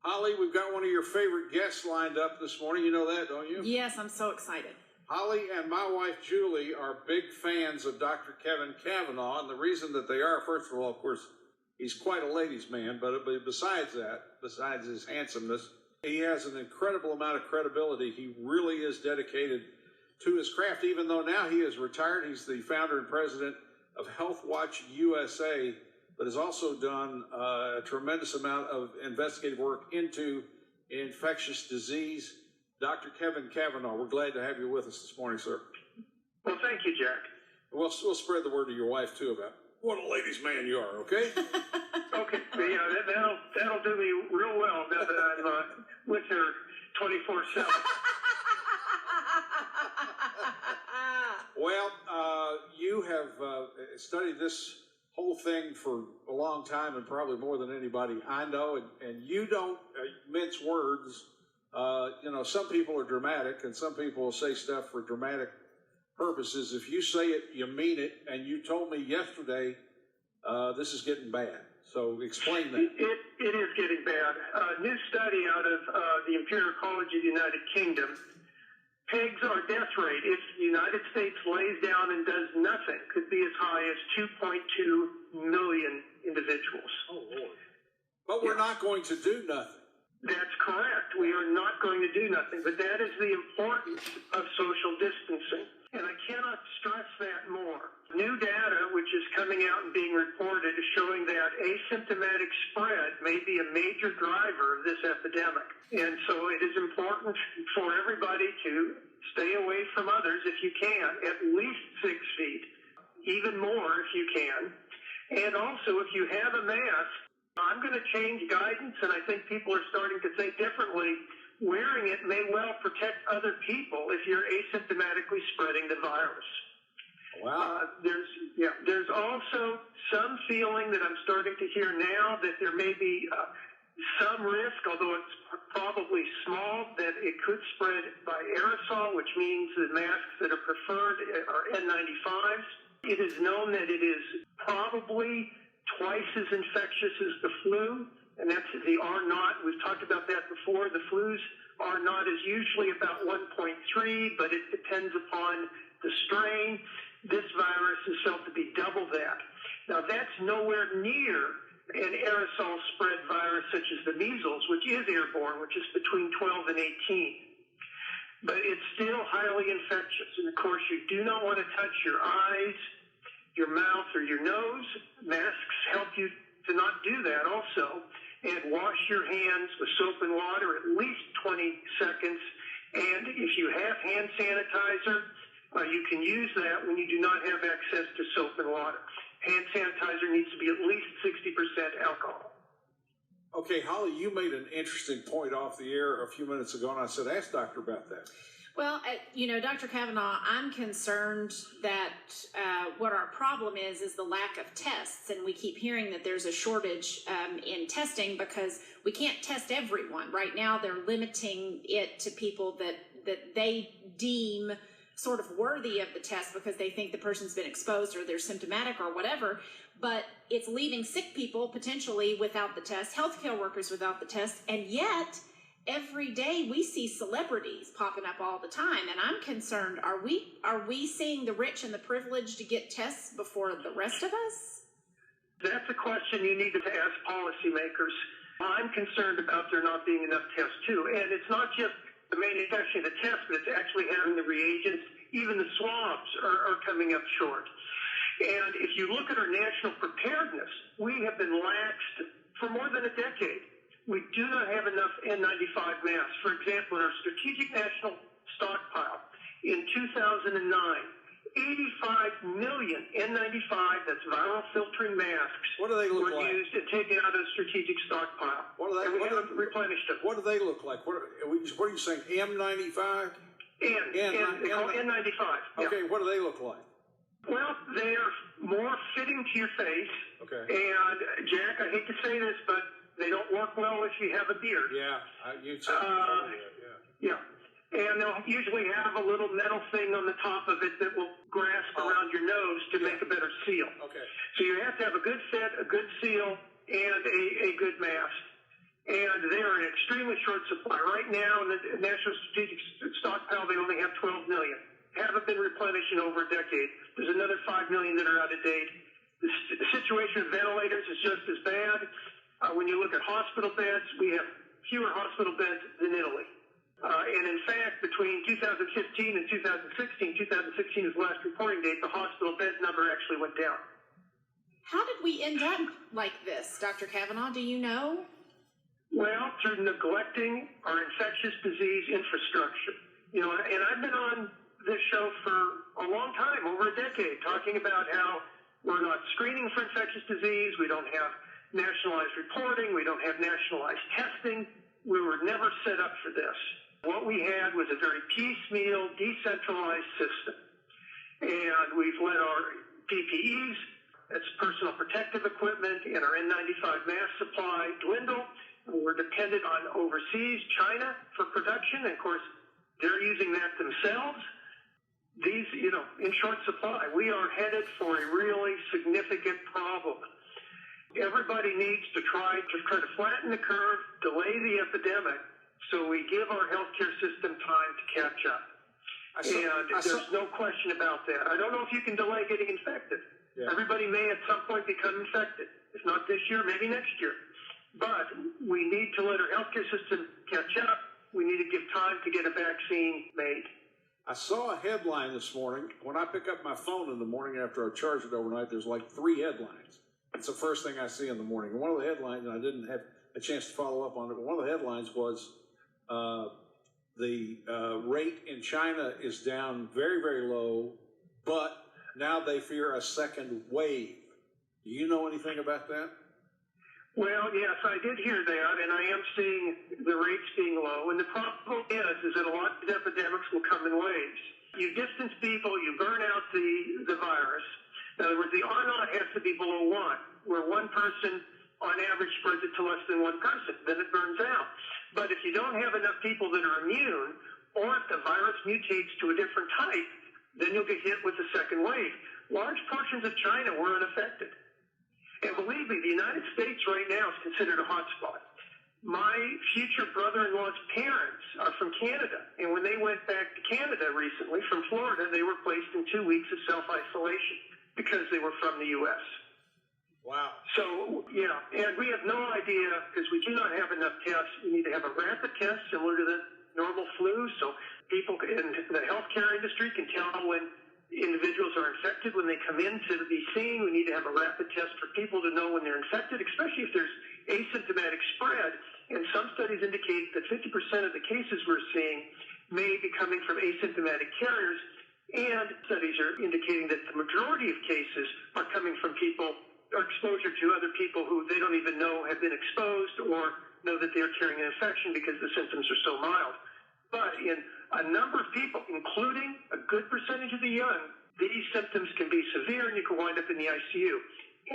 Holly, we've got one of your favorite guests lined up this morning. You know that, don't you? Yes, I'm so excited. Holly and my wife, Julie, are big fans of Dr. Kavanagh, and the reason that they are, first of all, of course, he's quite a ladies' man, but besides that, besides his handsomeness, he has an incredible amount of credibility. He really is dedicated to his craft, even though now he is retired. He's the founder and president of Health Watch USA, but has also done a tremendous amount of investigative work into infectious disease. Dr. Kavanagh, we're glad to have you with us this morning, sir. Well, thank you, Jack. We'll spread the word to your wife, too, about what a ladies' man you are, okay? Okay, yeah, that'll do me real well now that I'm with her 24/7. Well, you have studied this whole thing for a long time, and probably more than anybody I know, and you don't mince words. Some people are dramatic, and some people will say stuff for dramatic purposes. If you say it, you mean it, and you told me yesterday this is getting bad. So explain that. It is getting bad. A new study out of the Imperial College of the United Kingdom pegs our death rate, if the United States lays down and does nothing, could be as high as 2.2 million individuals. Oh, Lord. But we're not going to do nothing. That's correct. We are not going to do nothing, but that is the importance of social distancing. And I cannot stress that more. New data, which is coming out and being reported, is showing that asymptomatic spread may be a major driver of this epidemic. And so it is important for everybody to stay away from others if you can, at least 6 feet, even more if you can. And also, if you have a mask, I'm going to change guidance, and I think people are starting to think differently. Wearing it may well protect other people if you're asymptomatically spreading the virus. Wow. There's also some feeling that I'm starting to hear now that there may be some risk, although it's probably small, that it could spread by aerosol, which means the masks that are preferred are N95s. It is known that it is probably twice as infectious as the flu, and that's the R0. We've talked about that before. The flu's R0 is usually about 1.3, but it depends upon the strain. This virus is felt to be double that. Now, that's nowhere near an aerosol spread virus such as the measles, which is airborne, which is between 12 and 18. But it's still highly infectious. And, of course, you do not want to touch your eyes, your mouth, or your nose. Masks help you to not do that also. And wash your hands with soap and water at least 20 seconds. And if you have hand sanitizer, you can use that when you do not have access to soap and water. Hand sanitizer needs to be at least 60% alcohol. Okay, Holly, you made an interesting point off the air a few minutes ago, and I said, ask Doctor about that. Well, Dr. Kavanagh, I'm concerned that what our problem is the lack of tests, and we keep hearing that there's a shortage in testing because we can't test everyone. Right now, they're limiting it to people that they deem sort of worthy of the test because they think the person's been exposed or they're symptomatic or whatever, but it's leaving sick people potentially without the test, healthcare workers without the test, and yet every day we see celebrities popping up all the time, and I'm concerned, are we seeing the rich and the privileged to get tests before the rest of us? That's a question you need to ask policymakers. I'm concerned about there not being enough tests too, and it's not just the manufacturing of the test, but it's actually having the reagents. Even the swabs are coming up short. And if you look at our national preparedness, we have been laxed for more than a decade. We do not have enough N95 masks. For example, in our strategic national stockpile in 2009, 85 million N95, that's viral filtering masks, what do they look were like? used and taken out of the strategic stockpile. And we haven't replenished them. What do they look like? What are you saying, M95? N95. Okay, what do they look like? Well, they are more fitting to your face. Okay. And, Jack, I hate to say this, but they don't work well if you have a beard. Yeah, you said that, yeah. And they'll usually have a little metal thing on the top of it that will grasp around your nose to make a better seal. Okay. So you have to have a good fit, a good seal, and a good mask. and they are in extremely short supply. Right now, in the National Strategic Stockpile, they only have 12 million. Haven't been replenished in over a decade. There's another 5 million that are out of date. The situation with ventilators is just as bad. When you look at hospital beds, we have fewer hospital beds than Italy. And in fact, between 2015 and 2016 is the last reporting date, the hospital bed number actually went down. How did we end up like this, Dr. Kavanagh? Do you know? Well, through neglecting our infectious disease infrastructure. You know, and I've been on this show for a long time, over a decade, talking about how we're not screening for infectious disease, we don't have nationalized reporting, we don't have nationalized testing. We were never set up for this. What we had was a very piecemeal, decentralized system. And we've let our PPEs, that's personal protective equipment, and our N95 mask supply dwindle. We're dependent on overseas, China, for production. And of course, they're using that themselves. These, you know, in short supply, we are headed for a really significant problem. Everybody needs to try to flatten the curve, delay the epidemic, so we give our healthcare system time to catch up. There's no question about that. I don't know if you can delay getting infected. Yeah. Everybody may at some point become infected. If not this year, maybe next year. But we need to let our healthcare system catch up. We need to give time to get a vaccine made. I saw a headline this morning. When I pick up my phone in the morning after I charge it overnight, there's like 3 headlines. It's the first thing I see in the morning. And one of the headlines, and I didn't have a chance to follow up on it, but one of the headlines was the rate in China is down very, very low, but now they fear a second wave. Do you know anything about that? Well, yes, I did hear that, and I am seeing the rates being low. And the problem is that a lot of epidemics will come in waves. You distance people, you burn out the virus. In other words, the R naught has to be below 1, where one person on average spreads it to less than one person. Then it burns out. But if you don't have enough people that are immune, or if the virus mutates to a different type, then you'll get hit with a second wave. Large portions of China were unaffected. And believe me, the United States right now is considered a hotspot. My future brother-in-law's parents are from Canada, and when they went back to Canada recently from Florida, they were placed in 2 weeks of self-isolation because they were from the U.S. Wow. So, yeah, and we have no idea, because we do not have enough tests. We need to have a rapid test similar to the normal flu, so people in the healthcare industry can tell when individuals are infected when they come in to be seen. We need to have a rapid test for people to know when they're infected, especially if there's asymptomatic spread. And some studies indicate that 50% of the cases we're seeing may be coming from asymptomatic carriers. And studies are indicating that the majority of cases are coming from people or exposure to other people who they don't even know have been exposed or know that they're carrying an infection because the symptoms are so mild. But in a number of people, including a good percentage of the young, these symptoms can be severe and you can wind up in the ICU.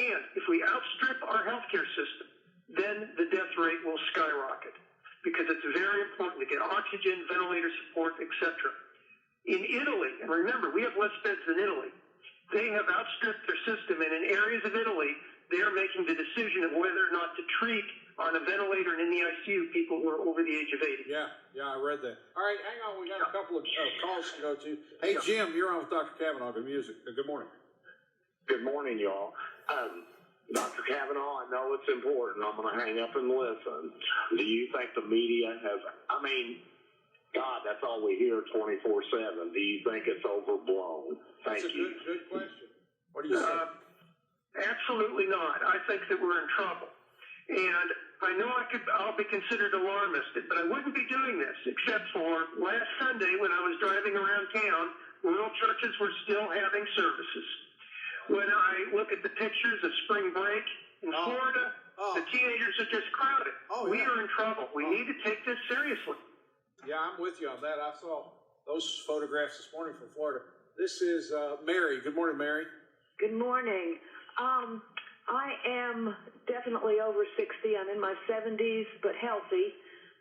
And if we outstrip our healthcare system, then the death rate will skyrocket because it's very important to get oxygen, ventilator support, etc. In Italy, and remember, we have less beds than Italy, they have outstripped their system, and in areas of Italy, they are making the decision of whether or not to treat on a ventilator and in the ICU people who are over the age of 80. Yeah, I read that. All right, hang on. We got a couple of calls to go to. Hey, Jim, you're on with Dr. Kavanagh of music. Good morning. Good morning, y'all. Dr. Kavanagh, I know it's important. I'm going to hang up and listen. Do you think the media has, God, that's all we hear 24/7. Do you think it's overblown? Thank you. That's a good question. What do you say? Absolutely not. I think that we're in trouble. And I know I'll be considered alarmist, but I wouldn't be doing this except for last Sunday when I was driving around town, rural churches were still having services. When I look at the pictures of spring break in Florida, the teenagers are just crowded. We are in trouble. We need to take this seriously. Yeah, I'm with you on that. I saw those photographs this morning from Florida. This is Mary. Good morning, Mary. Good morning. I am definitely over 60. I'm in my 70s, but healthy,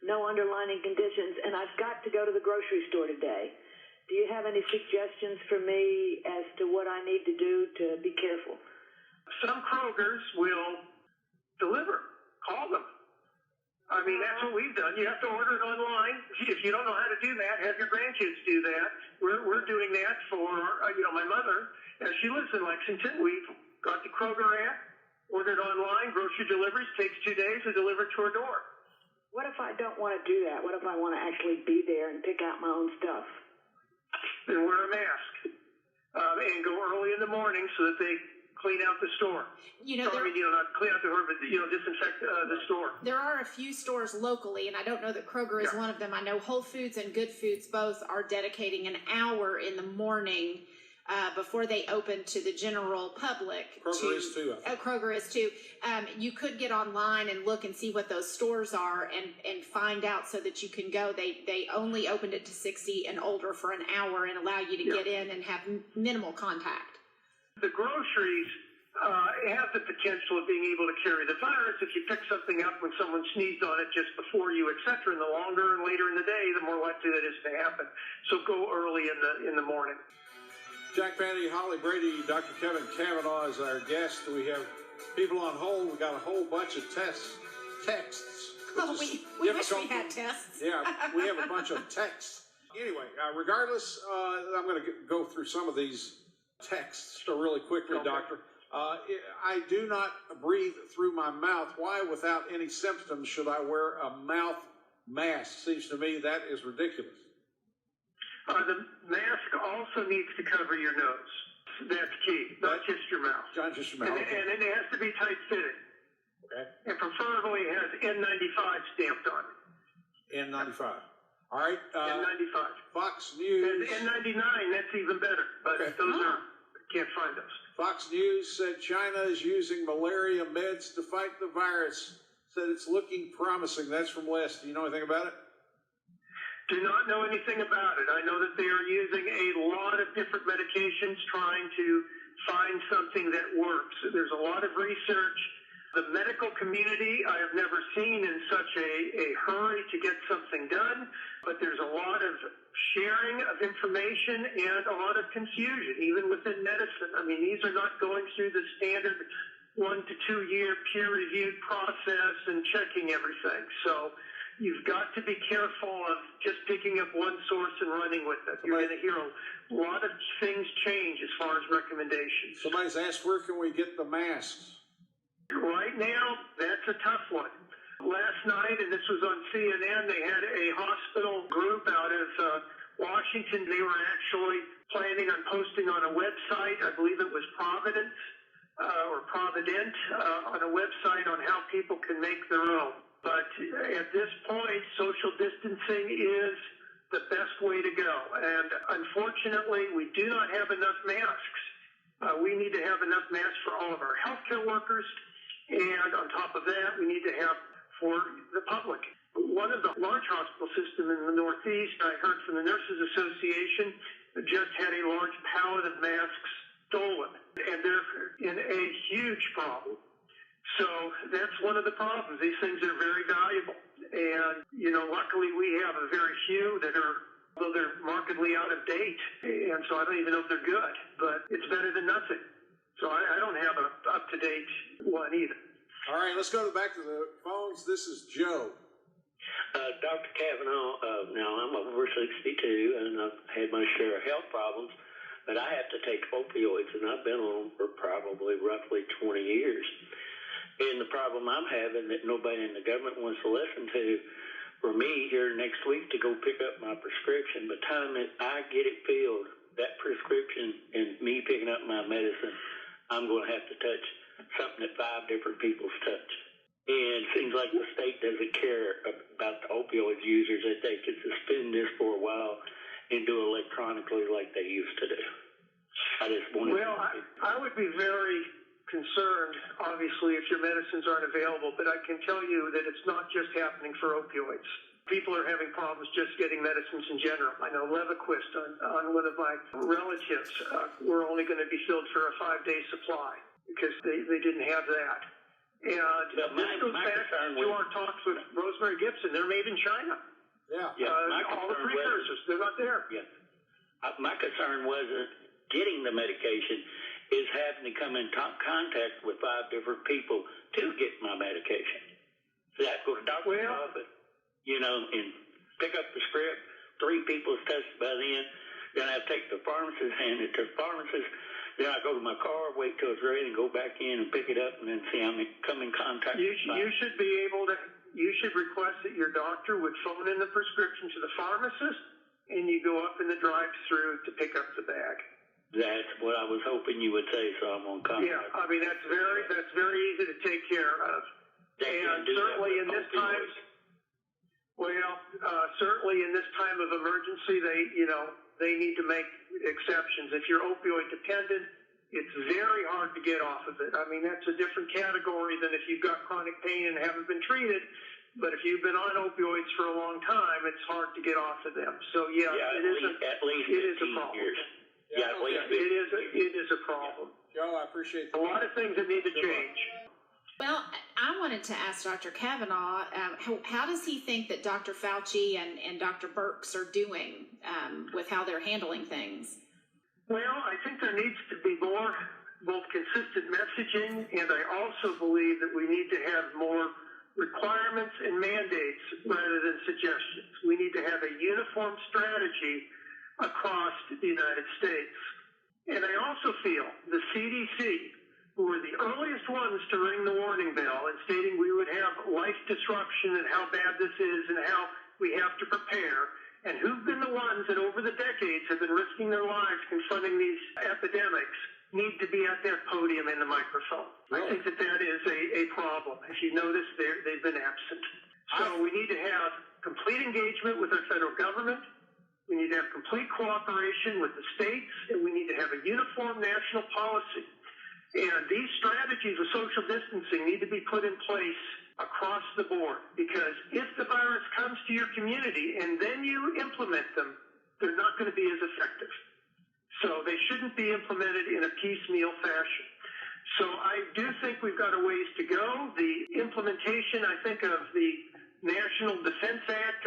no underlying conditions, and I've got to go to the grocery store today. Do you have any suggestions for me as to what I need to do to be careful? Some Krogers will deliver. Call them. I mean, that's what we've done. You have to order it online. If you don't know how to do that, have your grandkids do that. We're doing that for, my mother. She lives in Lexington. We've got the Kroger app, ordered online, grocery deliveries, takes 2 days to deliver to her door. What if I don't want to do that? What if I want to actually be there and pick out my own stuff? Then wear a mask and go early in the morning so that they clean out the store. There, not clean out the store, but disinfect the store. There are a few stores locally, and I don't know that Kroger is one of them. I know Whole Foods and Good Foods both are dedicating an hour in the morning before they open to the general public. Kroger is too. Kroger is too. You could get online and look and see what those stores are and find out so that you can go. They only opened it to 60 and older for an hour and allow you to get in and have minimal contact. The groceries have the potential of being able to carry the virus if you pick something up when someone sneezed on it just before you, etc. And the longer and later in the day, the more likely that is to happen. So go early in the morning. Jack, Pattie, Holly Brady, Dr. Kevin Kavanagh is our guest. We have people on hold. We got a whole bunch of texts. Oh, we wish we had tests. Yeah, we have a bunch of texts. Anyway, regardless, I'm going to go through some of these texts really quickly, okay. Doctor. I do not breathe through my mouth. Why, without any symptoms, should I wear a mouth mask? Seems to me that is ridiculous. The mask also needs to cover your nose. That's key, not just your mouth. Not just your mouth. And it has to be tight-fitting. Okay. And preferably it has N95 stamped on it. N95. All right. N95. Fox News. And N99, that's even better. But those can't find those. Fox News said China is using malaria meds to fight the virus. Said it's looking promising. That's from Les. Do you know anything about it? Do not know anything about it. I know that they are using a lot of different medications trying to find something that works. There's a lot of research. The medical community I have never seen in such a hurry to get something done, but there's a lot of sharing of information and a lot of confusion, even within medicine. I mean, these are not going through the standard 1 to 2 year peer-reviewed process and checking everything. So you've got to be careful of just picking up one source and running with it. You're going to hear a lot of things change as far as recommendations. Somebody's asked, where can we get the masks? Right now, that's a tough one. Last night, and this was on CNN, they had a hospital group out of Washington. They were actually planning on posting on a website, I believe it was Provident, on a website on how people can make their own. But at this point, social distancing is the best way to go. And unfortunately, we do not have enough masks. We need to have enough masks for all of our healthcare workers. And on top of that, we need to have for the public. One of the large hospital systems in the Northeast, I heard from the Nurses Association, just had a large pallet of masks stolen. And they're in a huge problem. So that's one of the problems. These things are very valuable. And, luckily we have a very few that are, although they're markedly out of date. And so I don't even know if they're good, but it's better than nothing. So I don't have an up-to-date one either. All right, let's go back to the phones. This is Joe. Dr. Kavanagh, now I'm over 62, and I've had my share of health problems, but I have to take opioids, and I've been on them for probably roughly 20 years. And the problem I'm having that nobody in the government wants to listen to, for me here next week to go pick up my prescription, by the time that I get it filled, that prescription and me picking up my medicine, I'm going to have to touch something that 5 different people's touch. And it seems like the state doesn't care about the opioid users, that they can suspend this for a while and do electronically like they used to do. I just wanted I would be very concerned, obviously, if your medicines aren't available, but I can tell you that it's not just happening for opioids. People are having problems just getting medicines in general. I know Levaquist on one of my relatives were only going to be filled for a 5-day supply because they didn't have that. And this goes back to our talks with Rosemary Gibson. They're made in China. All the precursors, they're not there. Yeah. My concern wasn't getting the medication, is having to come in contact with 5 different people to get my medication. I have to go to the doctor's office, and pick up the script. 3 people's tested by then I have to take the pharmacist, hand it to the pharmacist. Then I go to my car, wait till it's ready, and go back in and pick it up, and then see I'm come in contact. You should be able to. You should request that your doctor would phone in the prescription to the pharmacist, and you go up in the drive-through to pick up the bag. That's what I was hoping you would say, so I'm on contact. Yeah, I mean that's very easy to take care of, and certainly in this time. Well, certainly in this time of emergency, they need to make exceptions. If you're opioid dependent, it's very hard to get off of it. I mean, that's a different category than if you've got chronic pain and haven't been treated. But if you've been on opioids for a long time, it's hard to get off of them. So it is a problem. Years. It is a problem. Joe, I appreciate a lot of things that need to change. Well, I wanted to ask Dr. Kavanagh, how does he think that Dr. Fauci and Dr. Birx are doing with how they're handling things? Well, I think there needs to be more both consistent messaging, and I also believe that we need to have more requirements and mandates rather than suggestions. We need to have a uniform strategy across the United States. And I also feel the CDC, who were the earliest ones to ring the warning bell and stating we would have life disruption and how bad this is and how we have to prepare, and who've been the ones that over the decades have been risking their lives confronting these epidemics, need to be at that podium in the microphone. I think that is a problem. If you notice, they've been absent. So we need to have complete engagement with our federal government. We need to have complete cooperation with the states, and we need to have a uniform national policy. And these strategies of social distancing need to be put in place across the board, because if the virus comes to your community and then you implement them, they're not going to be as effective. So they shouldn't be implemented in a piecemeal fashion. So I do think we've got a ways to go. The implementation, I think, of the National Defense Act,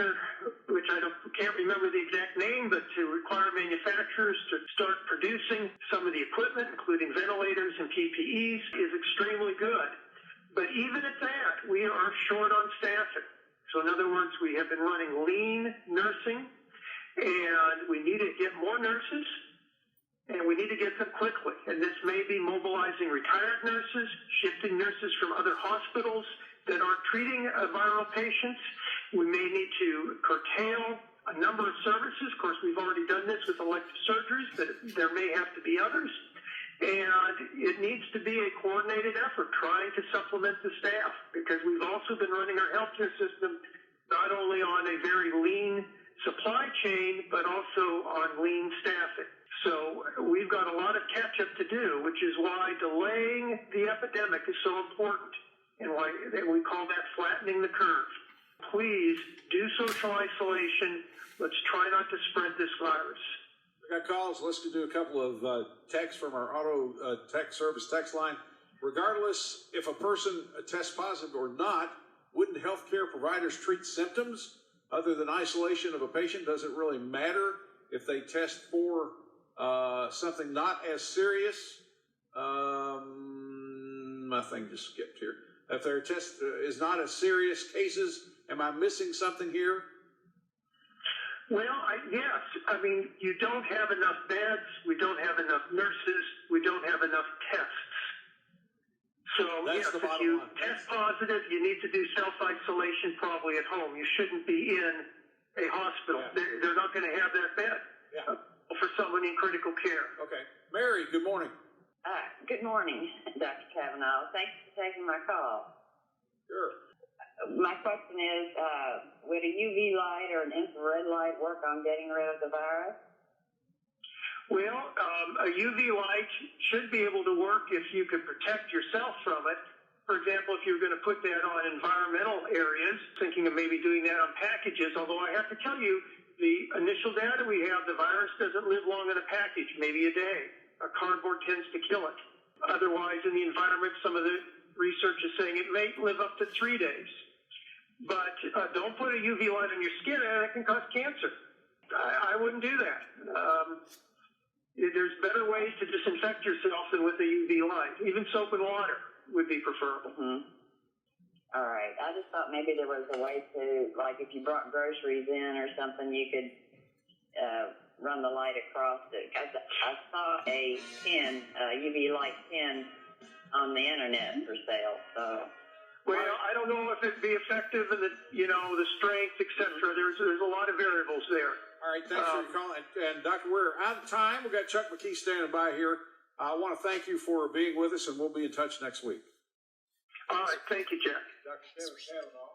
which I can't remember the exact name, but to require manufacturers to start producing some of the equipment, including ventilators and PPEs, is extremely good. But even at that, we are short on staffing. So in other words, we have been running lean nursing, and we need to get more nurses, and we need to get them quickly. And this may be mobilizing retired nurses, shifting nurses from other hospitals that aren't treating viral patients. We may need to curtail a number of services. Of course, we've already done this with elective surgeries, but there may have to be others. And it needs to be a coordinated effort trying to supplement the staff, because we've also been running our healthcare system not only on a very lean supply chain, but also on lean staffing. So we've got a lot of catch-up to do, which is why delaying the epidemic is so important, and why we call that flattening the curve. Please do social isolation. Let's try not to spread this virus. We got calls. Let's do a couple of texts from our auto tech service text line. Regardless if a person tests positive or not, wouldn't healthcare providers treat symptoms other than isolation of a patient? Does it really matter if they test for something not as serious? My thing just skipped here. If their test is not as serious cases, am I missing something here? Well, yes. I mean, you don't have enough beds. We don't have enough nurses. We don't have enough tests. So, yes, if you test positive, you need to do self-isolation probably at home. You shouldn't be in a hospital. Yeah. They're not going to have that bed for someone in critical care. Okay. Mary, good morning. Good morning, Dr. Kavanagh. Thanks for taking my call. Sure. My question is, would a UV light or an infrared light work on getting rid of the virus? Well, a UV light should be able to work if you can protect yourself from it. For example, if you're going to put that on environmental areas, thinking of maybe doing that on packages, although I have to tell you, the initial data we have, the virus doesn't live long in a package, maybe a day. A cardboard tends to kill it. Otherwise, in the environment, some of the research is saying it may live up to 3 days. But don't put a UV light on your skin, and it can cause cancer. I wouldn't do that. There's better ways to disinfect yourself than with a UV light. Even soap and water would be preferable. Mm-hmm. All right. I just thought maybe there was a way to, like, if you brought groceries in or something, you could run the light across it. I saw a pin, UV light pin, on the internet for sale. So. Well, I don't know if it'd be effective and the strength, etc. There's a lot of variables there. All right, thanks for your call. And Dr. we're out of time. We've got Chuck McKee standing by here. I want to thank you for being with us, and we'll be in touch next week. All right, thank you, Jack. Dr. Kevin Kavanagh.